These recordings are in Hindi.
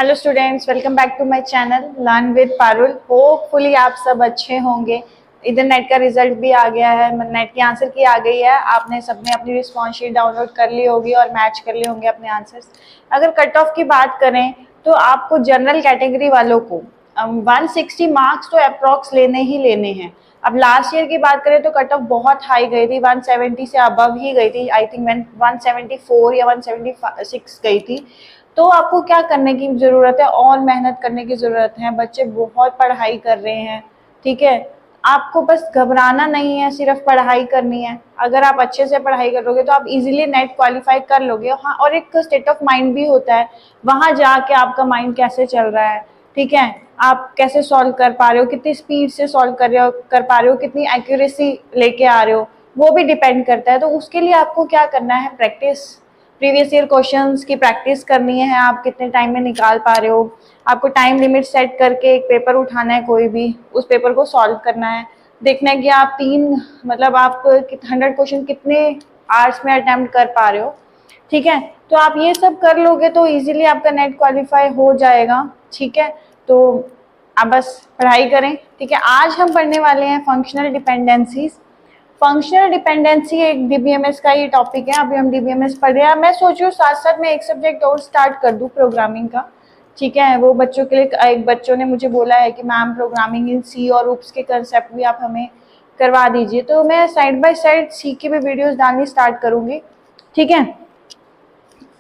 Hello students, welcome back to my channel learn with Parul. Hopefully आप सब अच्छे होंगे। इधर नेट का रिजल्ट भी आ गया है, नेट की आंसर की आ गई है। आपने सबने अपनी रिस्पॉन्स शीट डाउनलोड कर ली होगी और मैच कर लिए होंगे अपने आंसर्स। अगर कट ऑफ की बात करें तो आपको जनरल कैटेगरी वालों को 160 मार्क्स तो अप्रॉक्स लेने ही लेने हैं। अब लास्ट ईयर की बात करें तो कट ऑफ बहुत हाई गई थी, 170 से अबव ही गई थी। आई थिंक 174 या 176 गई थी। तो आपको क्या करने की ज़रूरत है, और मेहनत करने की ज़रूरत है। बच्चे बहुत पढ़ाई कर रहे हैं, ठीक है। आपको बस घबराना नहीं है, सिर्फ पढ़ाई करनी है। अगर आप अच्छे से पढ़ाई करोगे तो आप इजीली नेट क्वालिफाई कर लोगे। हाँ, और एक स्टेट ऑफ माइंड भी होता है वहाँ जाके आपका माइंड कैसे चल रहा है, ठीक है। आप कैसे सॉल्व कर पा रहे हो, कितनी स्पीड से सॉल्व कर पा रहे हो, कितनी एक्यूरेसी लेके आ रहे हो, वो भी डिपेंड करता है। तो उसके लिए आपको क्या करना है, प्रैक्टिस। प्रीवियस ईयर क्वेश्चंस की प्रैक्टिस करनी है। आप कितने टाइम में निकाल पा रहे हो, आपको टाइम लिमिट सेट करके एक पेपर उठाना है, कोई भी उस पेपर को सॉल्व करना है। देखना है कि आप आप 100 क्वेश्चन कितने आवर्स में अटेम्प्ट कर पा रहे हो, ठीक है। तो आप ये सब कर लोगे तो इजीली आपका नेट क्वालिफाई हो जाएगा, ठीक है। तो आप बस पढ़ाई करें, ठीक है। आज हम पढ़ने वाले हैं फंक्शनल डिपेंडेंसीज। फंक्शनल डिपेंडेंसी एक डीबीएमएस का ही टॉपिक है। अभी हम डीबीएमएस पढ़ रहे हैं। मैं सोच रही हूँ साथ साथ में एक सब्जेक्ट और स्टार्ट कर दूँ, प्रोग्रामिंग का, ठीक है। वो बच्चों के लिए, एक बच्चों ने मुझे बोला है कि मैम प्रोग्रामिंग इन सी और ऊप्स के कंसेप्ट भी आप हमें करवा दीजिए। तो मैं साइड बाय साइड सी के भी वीडियोस डालनी स्टार्ट करूँगी, ठीक है।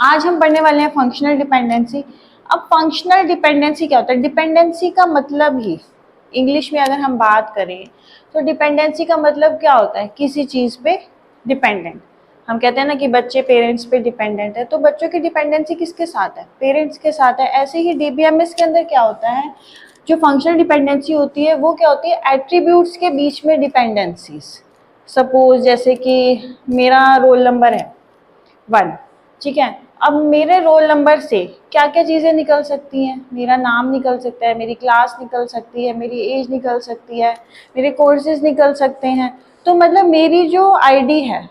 आज हम पढ़ने वाले हैं फंक्शनल डिपेंडेंसी। अब फंक्शनल डिपेंडेंसी क्या होता है? डिपेंडेंसी का मतलब ही इंग्लिश में अगर हम बात करें तो डिपेंडेंसी का मतलब क्या होता है? किसी चीज़ पे डिपेंडेंट। हम कहते हैं ना कि बच्चे पेरेंट्स पे डिपेंडेंट है, तो बच्चों की डिपेंडेंसी किसके साथ है? पेरेंट्स के साथ है। ऐसे ही डीबीएमएस के अंदर क्या होता है, जो फंक्शनल डिपेंडेंसी होती है वो क्या होती है? एट्रीब्यूट्स के बीच में डिपेंडेंसीज। सपोज जैसे कि मेरा रोल नंबर है 1, ठीक है। अब मेरे रोल नंबर से क्या क्या चीज़ें निकल सकती हैं? मेरा नाम निकल सकता है, मेरी क्लास निकल सकती है, मेरी एज निकल सकती है, मेरे कोर्सेज निकल सकते हैं। तो मतलब मेरी जो आईडी है,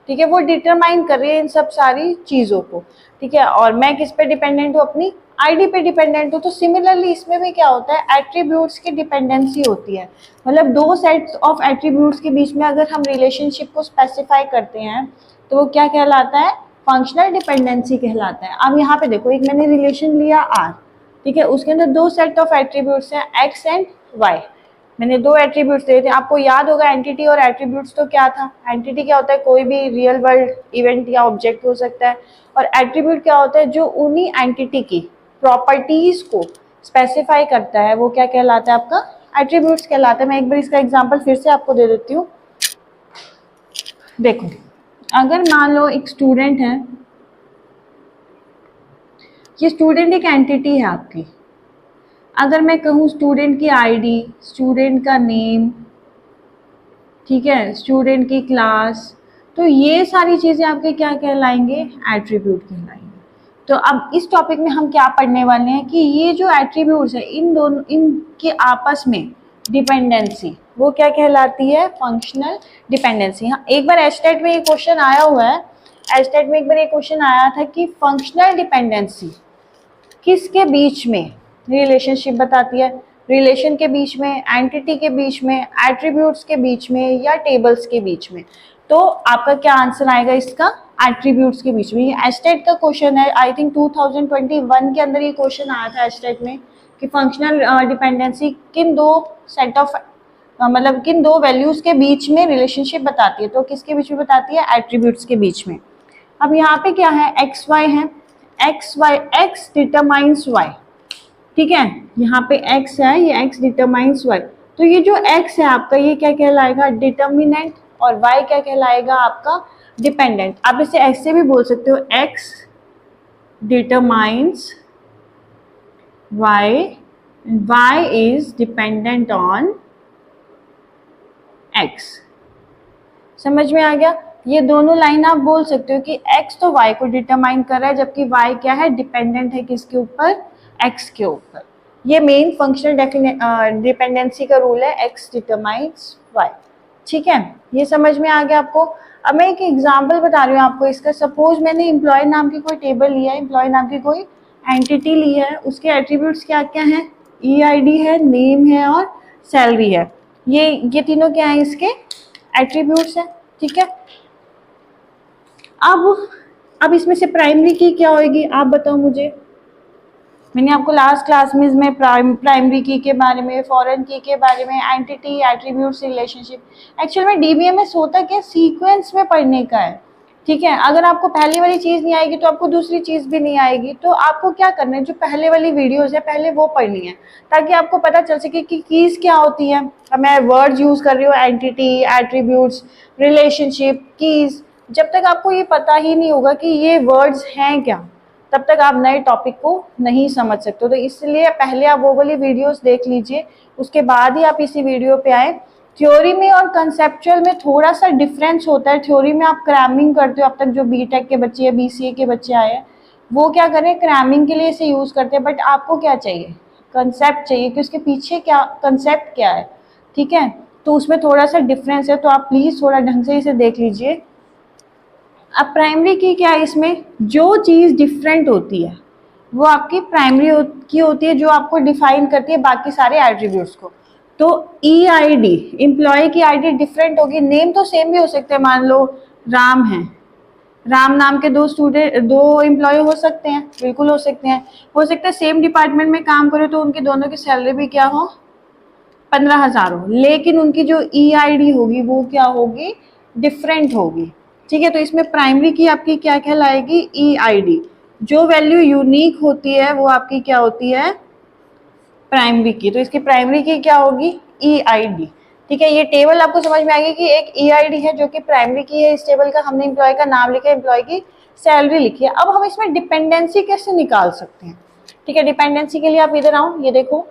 ठीक है, वो डिटरमाइन कर रही है इन सब सारी चीज़ों को, ठीक है। और मैं किस पे डिपेंडेंट हूँ? अपनी आईडी पे डिपेंडेंट हूँ। तो सिमिलरली इसमें भी क्या होता है? एट्रीब्यूट्स की डिपेंडेंसी होती है। मतलब दो सेट्स ऑफ एट्रीब्यूट्स के बीच में अगर हम रिलेशनशिप को स्पेसिफाई करते हैं तो वो क्या कहलाता है? फंक्शनल डिपेंडेंसी कहलाता है। अब यहाँ पे देखो, एक मैंने रिलेशन लिया आर, ठीक है, उसके अंदर दो सेट ऑफ एट्रीब्यूट्स हैं, एक्स एंड वाई। मैंने दो एट्रीब्यूट्स दिए थे। आपको याद होगा एंटिटी और एट्रीब्यूट्स तो क्या था? एंटिटी क्या होता है? कोई भी रियल वर्ल्ड इवेंट या ऑब्जेक्ट हो सकता है। और एट्रीब्यूट क्या होता है? जो उन्हीं एंटिटी की प्रॉपर्टीज को स्पेसिफाई करता है, वो क्या कहलाता है? आपका एट्रीब्यूट्स कहलाता है। मैं एक बार इसका एग्जाम्पल फिर से आपको दे देती हूँ। देखो, अगर मान लो एक स्टूडेंट है, ये स्टूडेंट एक एंटिटी है आपकी। अगर मैं कहूँ स्टूडेंट की आईडी, स्टूडेंट का नेम, ठीक है, स्टूडेंट की क्लास, तो ये सारी चीज़ें आपके क्या कहलाएंगे? एट्रीब्यूट कहलाएंगे। तो अब इस टॉपिक में हम क्या पढ़ने वाले हैं कि ये जो एट्रीब्यूट्स है, इन दोनों, इनके आपस में डिपेंडेंसी, वो क्या कहलाती है? Functional dependency. हाँ, एक बार एचटेट में ये क्वेश्चन आया हुआ है। एचटेट में एक बार ये क्वेश्चन आया था कि फंक्शनल डिपेंडेंसी किसके बीच में रिलेशनशिप बताती है? रिलेशन के बीच में, एंटिटी के बीच में, एट्रीब्यूट्स के बीच में, या टेबल्स के बीच में? तो आपका क्या आंसर आएगा इसका? एट्रीब्यूट्स के बीच में। ये एचटेट का क्वेश्चन है। आई थिंक 2021 के अंदर ये क्वेश्चन आया था एचटेट में कि फंक्शनल डिपेंडेंसी किन दो सेट ऑफ किन दो वैल्यूज के बीच में रिलेशनशिप बताती है? तो किसके बीच में बताती है? एट्रीब्यूट्स के बीच में। अब यहाँ पे क्या है? एक्स वाई है। X Y, X determines Y, ठीक है। यहाँ पे x है, ये x डिटरमाइंस y। तो ये जो x है आपका, ये क्या कहलाएगा? डिटर्मिनेंट। और y क्या कहलाएगा? आपका डिपेंडेंट। आप इसे ऐसे भी बोल सकते हो, x determines y, y is dependent on x। समझ में आ गया? ये दोनों लाइन आप बोल सकते हो कि x तो y को डिटरमाइन कर रहा है, जबकि y क्या है? डिपेंडेंट है किसके ऊपर? x के ऊपर। ये मेन फंक्शनल डिपेंडेंसी का रूल है, x डिटरमाइंस y, ठीक है। ये समझ में आ गया आपको? अब मैं एक एग्जांपल बता रही हूँ आपको इसका। सपोज मैंने एम्प्लॉय नाम की कोई टेबल लिया है, एम्प्लॉय नाम की कोई एंटिटी ली है, उसके एट्रीब्यूट्स क्या क्या हैं, ईआईडी है, नेम है और सैलरी है। ये तीनों क्या है, इसके एट्रीब्यूट्स है। ठीक है, अब इसमें से प्राइमरी की क्या होगी, आप बताओ मुझे। मैंने आपको लास्ट क्लास में इसमें प्राइमरी की के बारे में, फॉरेन की के बारे में, एंटिटी, एट्रीब्यूट्स, रिलेशनशिप, एक्चुअल में डीबीएमएस होता क्या, सीक्वेंस में पढ़ने का है। ठीक है, अगर आपको पहली वाली चीज नहीं आएगी तो आपको दूसरी चीज भी नहीं आएगी। तो आपको क्या करना है, जो पहले वाली वीडियोस है पहले वो पढ़नी है, ताकि आपको पता चल सके कि कीज क्या होती है। अब मैं वर्ड्स यूज कर रही हूँ, एंटिटी, एट्रीब्यूट्स, रिलेशनशिप, कीज। जब तक आपको ये पता ही नहीं होगा कि ये वर्ड्स हैं क्या, तब तक आप नए टॉपिक को नहीं समझ सकते। तो इसलिए पहले आप वो वाली वीडियोस देख लीजिए, उसके बाद ही आप इसी वीडियो पे आए। थ्योरी में और कंसेप्चुअल में थोड़ा सा डिफरेंस होता है। थ्योरी में आप क्रैमिंग करते हो, अब तक जो बीटेक के बच्चे या बीसीए के बच्चे आए हैं वो क्या करें, क्रैमिंग के लिए इसे यूज करते हैं। बट आपको क्या चाहिए, कंसेप्ट चाहिए कि उसके पीछे क्या कंसेप्ट क्या है। ठीक है, तो उसमें थोड़ा सा डिफरेंस है, तो आप प्लीज थोड़ा ढंग से इसे देख लीजिए। अब प्राइमरी की क्या है, इसमें जो चीज़ डिफरेंट होती है वो आपकी प्राइमरी की होती है, जो आपको डिफाइन करती है बाकी सारे एट्रीब्यूट्स को। तो ईआईडी, एम्प्लॉय की आईडी डिफरेंट होगी। नेम तो सेम भी हो सकते हैं, मान लो राम है, राम नाम के दो एम्प्लॉय हो सकते हैं, बिल्कुल हो सकते हैं। हो सकता है सेम डिपार्टमेंट में काम करें तो उनकी दोनों की सैलरी भी क्या हो, 15,000 हो, लेकिन उनकी जो ईआईडी होगी वो क्या होगी, डिफरेंट होगी। ठीक है, तो इसमें प्राइमरी की आपकी क्या कहलाएगी, ईआईडी। जो वैल्यू यूनिक होती है वो आपकी क्या होती है, प्राइमरी की। तो इसकी प्राइमरी की क्या होगी, ईआईडी। ठीक है, ये टेबल आपको समझ में आएगी कि एक ईआईडी है जो कि प्राइमरी की है। इस टेबल का हमने एम्प्लॉय का नाम लिखा है, एम्प्लॉय की सैलरी लिखी है। अब हम इसमें डिपेंडेंसी कैसे निकाल सकते हैं। ठीक है, डिपेंडेंसी के लिए आप इधर आओ, ये देखो,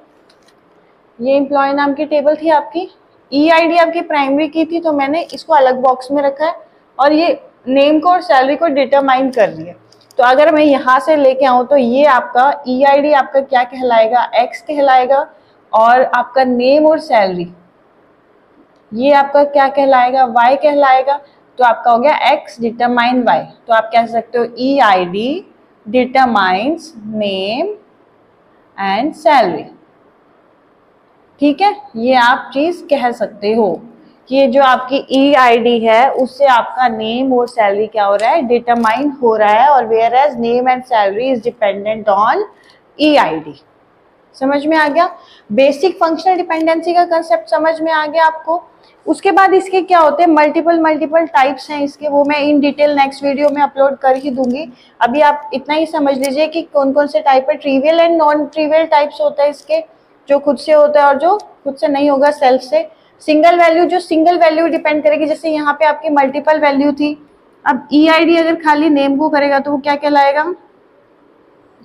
ये एम्प्लॉय नाम की टेबल थी आपकी, ईआईडी आपकी प्राइमरी की थी, तो मैंने इसको अलग बॉक्स में रखा है और ये नेम को और सैलरी को डिटरमाइन कर लिया। तो अगर मैं यहाँ से लेके आऊँ तो ये आपका ईआईडी आपका क्या कहलाएगा, एक्स कहलाएगा, और आपका नेम और सैलरी ये आपका क्या कहलाएगा, वाई कहलाएगा। तो आपका हो गया एक्स डिटरमाइन वाई। तो आप कह सकते हो EID determines name and salary. ठीक है, ये आप चीज कह सकते हो कि ये जो आपकी ईआईडी है उससे आपका नेम और सैलरी क्या हो रहा है, डिटरमाइन हो रहा है, और whereas name and salary is dependent on EID. समझ में आ गया, बेसिक फंक्शनल डिपेंडेंसी का कंसेप्ट समझ में आ गया आपको। उसके बाद इसके क्या होते हैं, मल्टीपल टाइप्स हैं इसके, वो मैं इन डिटेल नेक्स्ट वीडियो में अपलोड कर ही दूंगी। अभी आप इतना ही समझ लीजिए कि कौन कौन से टाइप है। Trivial and non trivial types होता है इसके, जो खुद से होता है और जो खुद से नहीं होगा, सेल्फ से। सिंगल वैल्यू, जो सिंगल वैल्यू डिपेंड करेगी, जैसे यहाँ पे आपकी मल्टीपल वैल्यू थी। अब ईआईडी अगर खाली नेम को करेगा तो वो क्या कहलाएगा,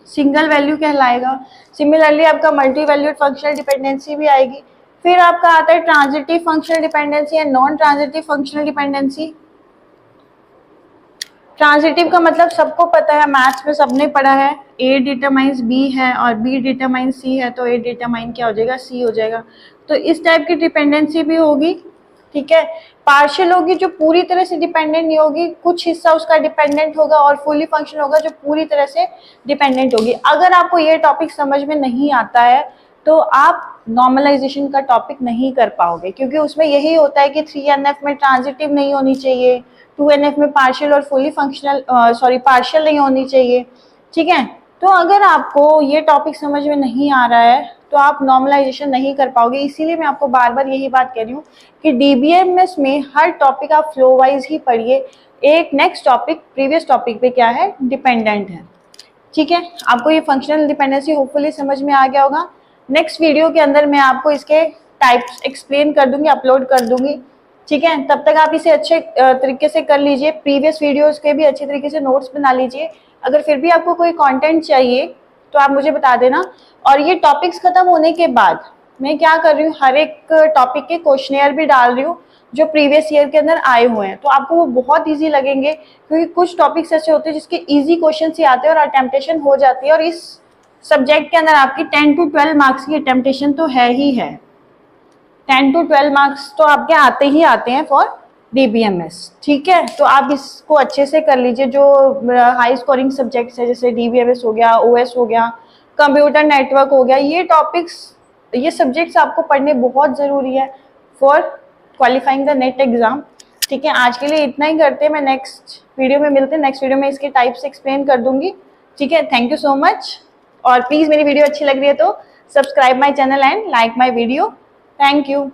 सिंगल वैल्यू कहलाएगा। सिमिलरली आपका मल्टी वैल्यूड फंक्शनल डिपेंडेंसी भी आएगी। फिर आपका आता है transitive functional dependency and non transitive functional dependency. Transitive का मतलब सबको पता है, मैथ्स में सबने पढ़ा है, ए डिटरमाइंस बी है और बी डिटरमाइंस सी है, तो ए डिटरमाइन क्या हो जाएगा, सी हो जाएगा। तो इस टाइप की डिपेंडेंसी भी होगी। ठीक है, पार्शियल होगी जो पूरी तरह से डिपेंडेंट नहीं होगी, कुछ हिस्सा उसका डिपेंडेंट होगा, और फुली फंक्शनल होगा जो पूरी तरह से डिपेंडेंट होगी। अगर आपको ये टॉपिक समझ में नहीं आता है तो आप नॉर्मलाइजेशन का टॉपिक नहीं कर पाओगे, क्योंकि उसमें यही होता है कि 3NF में ट्रांजिटिव नहीं होनी चाहिए, 2NF में पार्शियल और फुली फंक्शनल पार्शियल नहीं होनी चाहिए। ठीक है, तो अगर आपको ये टॉपिक समझ में नहीं आ रहा है तो आप नॉर्मलाइजेशन नहीं कर पाओगे। इसीलिए मैं आपको बार बार यही बात कह रही हूँ कि डीबीएमएस में हर टॉपिक आप फ्लो वाइज ही पढ़िए। एक नेक्स्ट टॉपिक प्रीवियस टॉपिक पे क्या है, डिपेंडेंट है। ठीक है, आपको ये फंक्शनल डिपेंडेंसी होपफुली समझ में आ गया होगा। नेक्स्ट वीडियो के अंदर मैं आपको इसके टाइप्स एक्सप्लेन कर दूंगी, अपलोड कर दूंगी। ठीक है, तब तक आप इसे अच्छे तरीके से कर लीजिए, प्रीवियस वीडियोस के भी अच्छे तरीके से नोट्स बना लीजिए। अगर फिर भी आपको कोई कंटेंट चाहिए तो आप मुझे बता देना। और ये टॉपिक्स खत्म होने के बाद मैं क्या कर रही हूँ, हर एक टॉपिक के क्वेश्चनेयर भी डाल रही हूँ जो प्रीवियस ईयर के अंदर आए हुए हैं, तो आपको वो बहुत ईजी लगेंगे, क्योंकि कुछ टॉपिक्स ऐसे होते हैं जिसके ईजी क्वेश्चन ही आते हैं और अटेम्पटेशन हो जाती है। और इस सब्जेक्ट के अंदर आपकी 10 to 12 मार्क्स की अटेम्पटेशन तो है ही है। 10 to 12 मार्क्स तो आपके आते ही आते हैं फॉर DBMS, ठीक है। तो आप इसको अच्छे से कर लीजिए। जो हाई स्कोरिंग सब्जेक्ट्स है जैसे DBMS हो गया, OS हो गया, कंप्यूटर नेटवर्क हो गया, ये टॉपिक्स, ये सब्जेक्ट्स आपको पढ़ने बहुत ज़रूरी है for qualifying the net exam, ठीक है। आज के लिए इतना ही करते हैं, मैं नेक्स्ट वीडियो में मिलते हैं। नेक्स्ट वीडियो में इसके टाइप्स एक्सप्लेन कर दूंगी, ठीक है। Thank you so much. और प्लीज़ मेरी वीडियो अच्छी लग रही है तो subscribe my channel and like my video. Thank you.